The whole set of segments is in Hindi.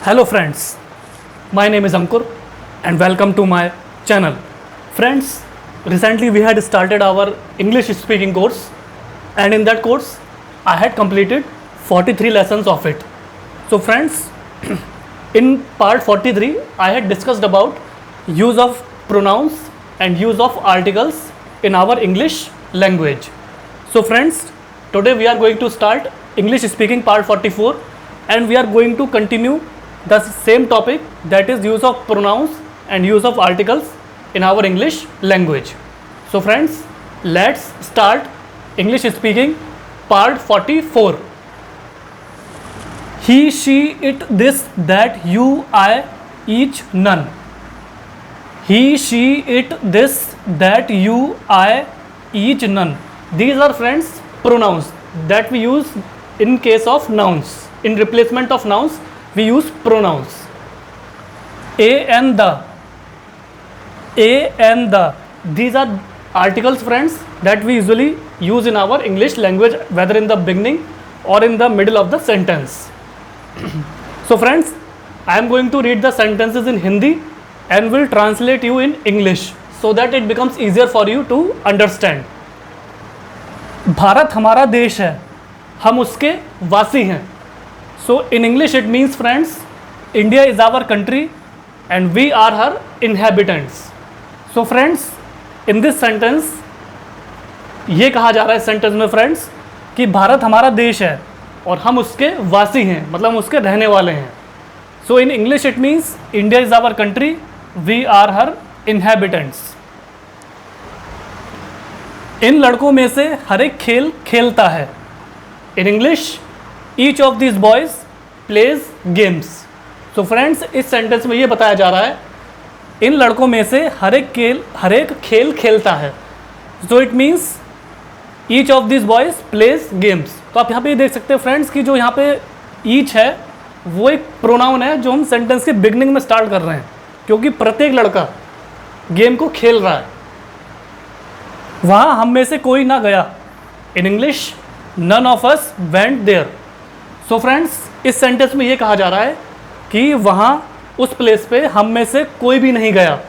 Hello friends, my name is Ankur and welcome to my channel. Friends, recently we had started our English speaking course and in that course I had completed 43 lessons of it. So friends, in part 43 I had discussed about use of pronouns and use of articles in our English language. So friends, today we are going to start English speaking part 44 and we are going to continue the same topic, that is use of pronouns and use of articles in our English language. So friends, let's start English speaking part 44. He, she, it, this, that, you, I, each, none. He, she, it, this, that, you, I, each, none. These are friends pronouns that we use in case of nouns. In replacement of nouns we use pronouns. A and the, these are articles friends that we usually use in our English language, whether in the beginning or in the middle of the sentence. So friends, I am going to read the sentences in Hindi and will translate you in English so that it becomes easier for you to understand. Bharat हमारा देश है, हम उसके वासी हैं. So in English it means friends, India is our country and we are her inhabitants. So friends, in this sentence ये कहा जा रहा है सेंटेंस में फ्रेंड्स कि भारत हमारा देश है और हम उसके वासी हैं, मतलब हम उसके रहने वाले हैं. So in English it means India is our country, we are her inhabitants. इन लड़कों में से हर एक खेल खेलता है. In English, each of these boys plays games. So friends, इस सेंटेंस में ये बताया जा रहा है इन लड़कों में से हर एक खेल खेलता है. So it means each of these boys plays games. तो आप यहाँ पे देख सकते हैं फ्रेंड्स कि जो यहाँ पे each है वो एक प्रोनाउन है जो हम सेंटेंस के बिगनिंग में स्टार्ट कर रहे हैं, क्योंकि प्रत्येक लड़का गेम को खेल रहा है. वहाँ हम में से कोई ना गया. In English, none of us went there. So friends, इस सेंटेंस में ये कहा जा रहा है कि वहाँ उस प्लेस पे हम में से कोई भी नहीं गया.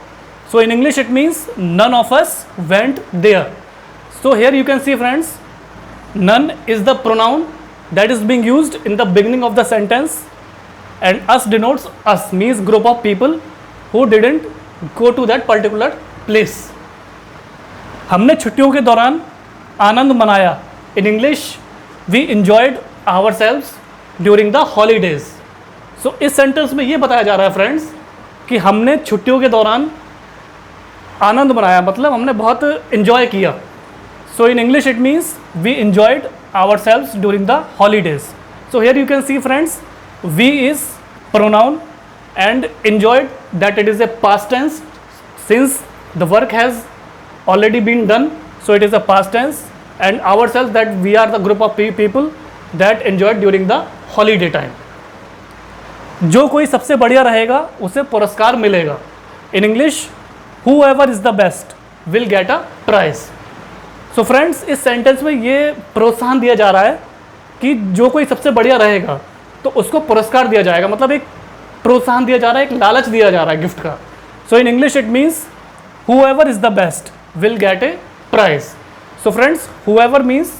So in English it means none of us went there. So here you can see friends, none is the pronoun that is being used in the beginning of the sentence and us denotes us, means group of people who didn't go to that particular place. हमने छुट्टियों के दौरान आनंद मनाया. In English, we enjoyed ourselves during the holidays. So इस सेंटेंस में ये बताया जा रहा है फ्रेंड्स कि हमने छुट्टियों के दौरान आनंद मनाया, मतलब हमने बहुत enjoy किया. So in English it means we enjoyed ourselves during the holidays. So here you can see friends, we is pronoun and enjoyed, that it is a past tense since the work has already been done. So it is a past tense. And ourselves, that we are the group of people that enjoyed during the holiday time. जो कोई सबसे बढ़िया रहेगा उसे पुरस्कार मिलेगा. In English, whoever is the best will get a prize. So friends, इस सेंटेंस में ये प्रोत्साहन दिया जा रहा है कि जो कोई सबसे बढ़िया रहेगा तो उसको पुरस्कार दिया जाएगा, मतलब एक प्रोत्साहन दिया जा रहा है, एक लालच दिया जा रहा है गिफ्ट का. So in English it means whoever is the best will get a prize. So friends, whoever means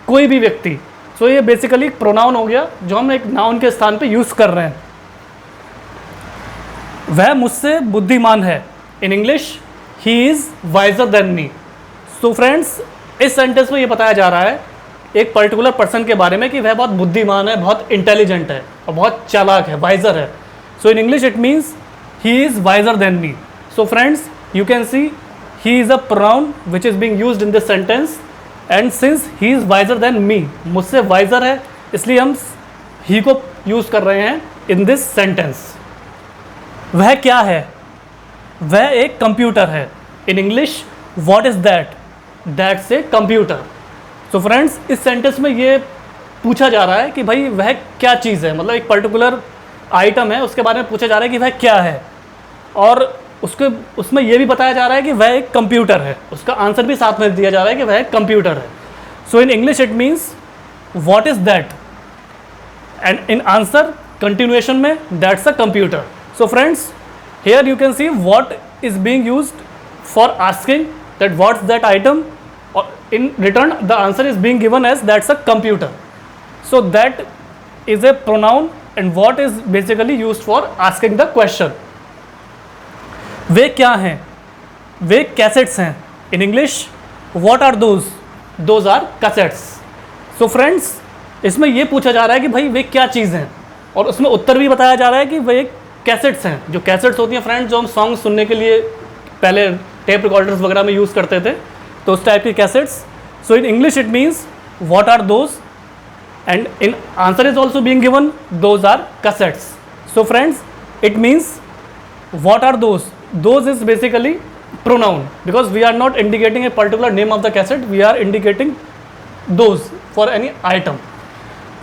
कोई भी व्यक्ति. सो ये बेसिकली एक प्रोनाउन हो गया जो हम एक नाउन के स्थान पे यूज़ कर रहे हैं. वह मुझसे बुद्धिमान है. In English, he is wiser than me. So friends, इस सेंटेंस में ये बताया जा रहा है एक पर्टिकुलर पर्सन के बारे में कि वह बहुत बुद्धिमान है, बहुत इंटेलिजेंट है और बहुत चालाक है, वाइजर है. So in English it means he is wiser than me. So friends, you can see he is a pronoun which is being used in this sentence and since he is wiser than me, मुझसे wiser है, इसलिए हम he को use कर रहे हैं in this sentence. वह क्या है? वह एक कंप्यूटर है. in English, what is that? That's a computer. So friends, इस सेंटेंस में ये पूछा जा रहा है कि भाई वह क्या चीज़ है, मतलब एक पर्टिकुलर आइटम है उसके बारे में पूछा जा रहा है कि वह क्या है, और उसमें यह भी बताया जा रहा है कि वह एक कंप्यूटर है. उसका आंसर भी साथ में दिया जा रहा है कि वह एक कंप्यूटर है. So in English it means what is that, and in answer continuation में that's a computer. So friends, here you can see what is being used for asking that what's that item, or in return the answer is being given as that's a computer. So that is a pronoun and what is basically used for asking the question. वे क्या हैं? वे कैसेट्स हैं. In English, what are those? Those are cassettes. So friends, इसमें ये पूछा जा रहा है कि भाई वे क्या चीज़ हैं, और उसमें उत्तर भी बताया जा रहा है कि वे कैसेट्स हैं. जो कैसेट्स होती हैं फ्रेंड्स, जो हम सॉन्ग सुनने के लिए पहले टेप रिकॉर्डर्स वगैरह में यूज़ करते थे, तो उस टाइप की cassettes. So in English it means what are those, and in answer is also being given those are cassettes. So friends, it means what are those. Those is basically pronoun because we are not indicating a particular name of the cassette, we are indicating those for any item.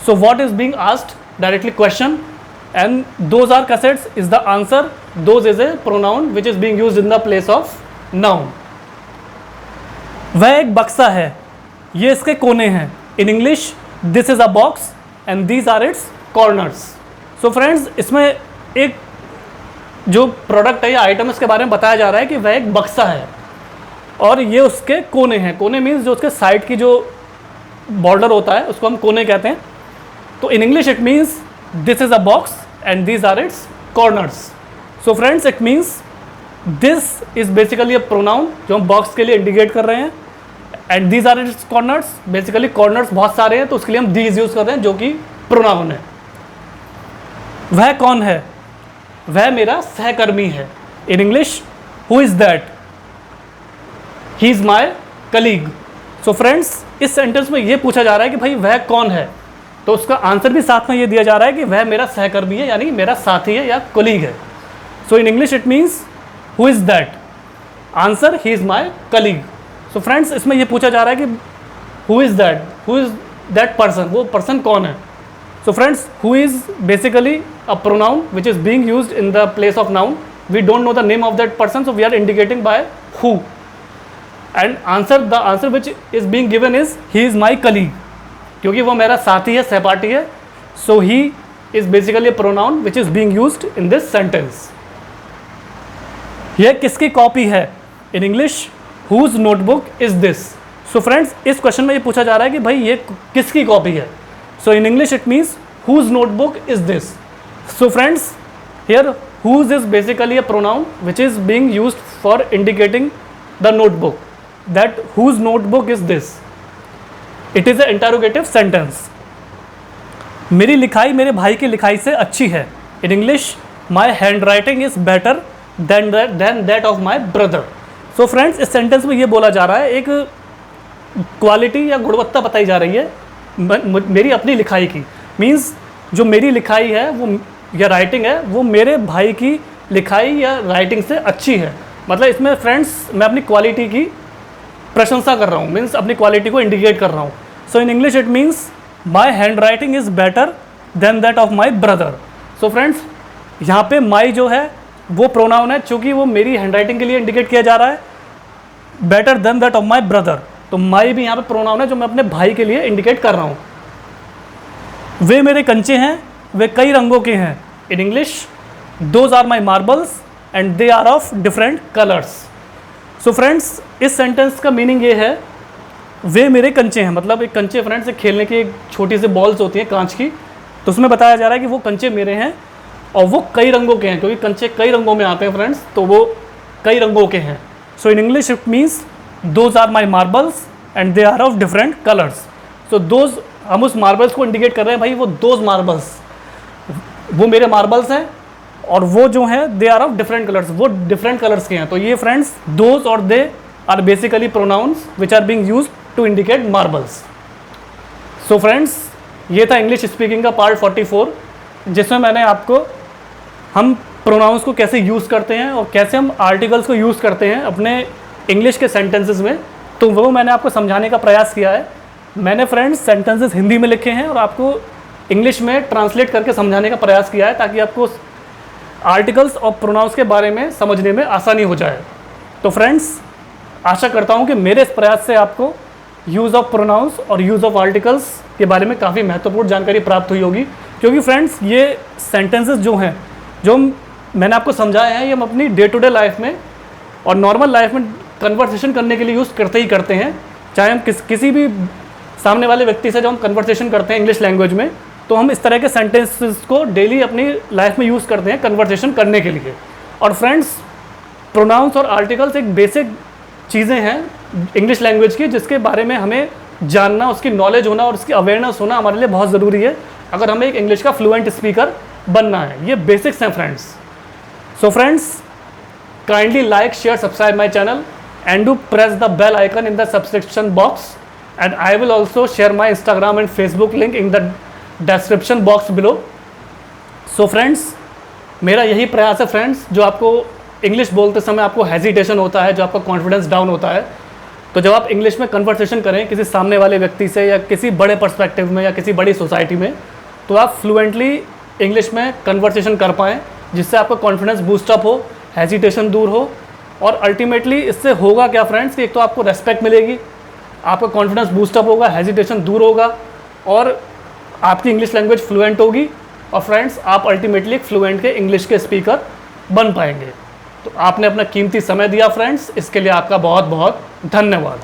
So what is being asked directly question, and those are cassettes is the answer. Those is a pronoun which is being used in the place of noun. वह एक बक्सा है, ये इसके कोने हैं. In English, this is a box and these are its corners. So friends, इसमें एक जो प्रोडक्ट है या आइटम इसके बारे में बताया जा रहा है कि वह एक बक्सा है और ये उसके कोने हैं. कोने मीन्स जो उसके साइड की जो बॉर्डर होता है उसको हम कोने कहते हैं. तो इन English it means this is a box and these are its corners. So friends, it means this is basically a pronoun जो हम बॉक्स के लिए इंडिकेट कर रहे हैं, and these are its corners. basically corners बहुत सारे हैं तो उसके लिए हम these यूज़ कर रहे हैं जो कि प्रोनाउन है. वह कौन है? वह मेरा सहकर्मी है. In English, who is that? he is my colleague. So friends, इस सेंटेंस में ये पूछा जा रहा है कि भाई वह कौन है, तो उसका आंसर भी साथ में ये दिया जा रहा है कि वह मेरा सहकर्मी है, यानी मेरा साथी है या कोलीग है. So in English it means who is that. Answer, he is my colleague. So friends, इसमें ये पूछा जा रहा है कि who is that, who is that person, वो पर्सन कौन है. So friends, who is basically a pronoun which is being used in the place of noun. We don't know the name of that person, so we are indicating by who. And answer, the answer which is being given is he is my colleague, क्योंकि वो मेरा साथी है, सहपाठी है. So he is basically a pronoun which is being used in this sentence. यह किसकी कॉपी है? In English, whose notebook is this. So friends, इस क्वेश्चन में ये पूछा जा रहा है कि भाई ये किसकी कॉपी है. So in English it means whose notebook is this. So friends, here whose is basically a pronoun which is being used for indicating the notebook, that whose notebook is this. It is a interrogative sentence. मेरी लिखाई मेरे भाई की लिखाई से अच्छी है. In English, my hand writing is better than that of my brother. So friends, इस सेंटेंस में ये बोला जा रहा है, एक क्वालिटी या गुणवत्ता बताई जा रही है मेरी अपनी लिखाई की. मीन्स जो मेरी लिखाई है वो या राइटिंग है वो मेरे भाई की लिखाई या राइटिंग से अच्छी है. मतलब इसमें फ्रेंड्स मैं अपनी क्वालिटी की प्रशंसा कर रहा हूँ, मीन्स अपनी क्वालिटी को इंडिकेट कर रहा हूँ. So in English it means my hand writing is better than that of my brother. So friends, यहाँ पे माई जो है वो प्रोनाउन है, चूँकि वो मेरी हैंड राइटिंग के लिए इंडिकेट किया जा रहा है. Better than that of my brother, तो माई भी यहाँ पे प्रोनाउन है जो मैं अपने भाई के लिए इंडिकेट कर रहा हूँ. वे मेरे कंचे हैं, वे कई रंगों के हैं. In English, those are my marbles and they are of different colours. So friends, इस सेंटेंस का मीनिंग ये है, वे मेरे कंचे हैं. मतलब एक कंचे फ्रेंड्स एक खेलने की एक छोटी सी बॉल्स होती हैं कांच की, तो उसमें बताया जा रहा है कि वो कंचे मेरे हैं और वो कई रंगों के हैं, क्योंकि कंचे कई रंगों में आते हैं फ्रेंड्स, तो वो कई रंगों के हैं. So in English it means those are my marbles and they are of different colours. So those, हम उस मार्बल्स को इंडिकेट कर रहे हैं, भाई वो दोज मार्बल्स, वो मेरे मार्बल्स हैं और वो जो है they are of different colours, वो डिफरेंट कलर्स के हैं. तो ये फ्रेंड्स दोज और they are basically pronouns which are being used to indicate marbles. So friends, ये था इंग्लिश स्पीकिंग का पार्ट 44, जिसमें मैंने आपको हम प्रोनाउंस को कैसे यूज़ करते हैं और कैसे हम आर्टिकल्स को यूज़ करते हैं अपने इंग्लिश के सेंटेंसेस में, तो वो मैंने आपको समझाने का प्रयास किया है. मैंने फ्रेंड्स सेंटेंसेस हिंदी में लिखे हैं और आपको इंग्लिश में ट्रांसलेट करके समझाने का प्रयास किया है, ताकि आपको आर्टिकल्स और प्रोनाउंस के बारे में समझने में आसानी हो जाए. तो फ्रेंड्स, आशा करता हूँ कि मेरे इस प्रयास से आपको यूज़ ऑफ प्रोनाउंस और यूज़ ऑफ आर्टिकल्स के बारे में काफ़ी महत्वपूर्ण जानकारी प्राप्त हुई होगी. क्योंकि फ्रेंड्स ये सेंटेंसेस जो हैं, जो मैंने आपको समझाया है, ये हम अपनी डे टू डे लाइफ में और नॉर्मल लाइफ में कन्वर्सेशन करने के लिए यूज़ करते ही करते हैं। चाहे हम किसी भी सामने वाले व्यक्ति से जो हम कन्वर्सेशन करते हैं इंग्लिश लैंग्वेज में, तो हम इस तरह के सेंटेंसेस को डेली अपनी लाइफ में यूज़ करते हैं कन्वर्सेशन करने के लिए। और फ्रेंड्स, प्रोनाउंस और आर्टिकल्स एक बेसिक चीज़ें हैं इंग्लिश लैंग्वेज की, जिसके बारे में हमें जानना, उसकी नॉलेज होना और उसकी अवेयरनेस होना हमारे लिए बहुत ज़रूरी है अगर हमें एक इंग्लिश का फ्लुएंट स्पीकर बनना है। ये बेसिक्स हैं friends. So friends, kindly like, share, subscribe my channel and do press the bell icon in the subscription box, and I will also share my Instagram and Facebook link in the description box below. So friends, मेरा यही प्रयास है फ्रेंड्स, जो आपको इंग्लिश बोलते समय आपको हेजिटेशन होता है, जो आपका कॉन्फिडेंस डाउन होता है, तो जब आप इंग्लिश में कन्वर्सेशन करें किसी सामने वाले व्यक्ति से या किसी बड़े पर्सपेक्टिव में या किसी बड़ी सोसाइटी में, तो आप फ्लुएंटली इंग्लिश में कन्वर्सेशन कर पाएँ, जिससे आपका कॉन्फिडेंस बूस्टअप हो, हेजिटेशन दूर हो। और अल्टीमेटली इससे होगा क्या फ्रेंड्स कि एक तो आपको रेस्पेक्ट मिलेगी, आपका कॉन्फिडेंस बूस्टअप होगा, हेजिटेशन दूर होगा और आपकी इंग्लिश लैंग्वेज फ्लुएंट होगी। और फ्रेंड्स, आप अल्टीमेटली एक फ्लुएंट के इंग्लिश के स्पीकर बन पाएंगे। तो आपने अपना कीमती समय दिया फ्रेंड्स, इसके लिए आपका बहुत बहुत धन्यवाद।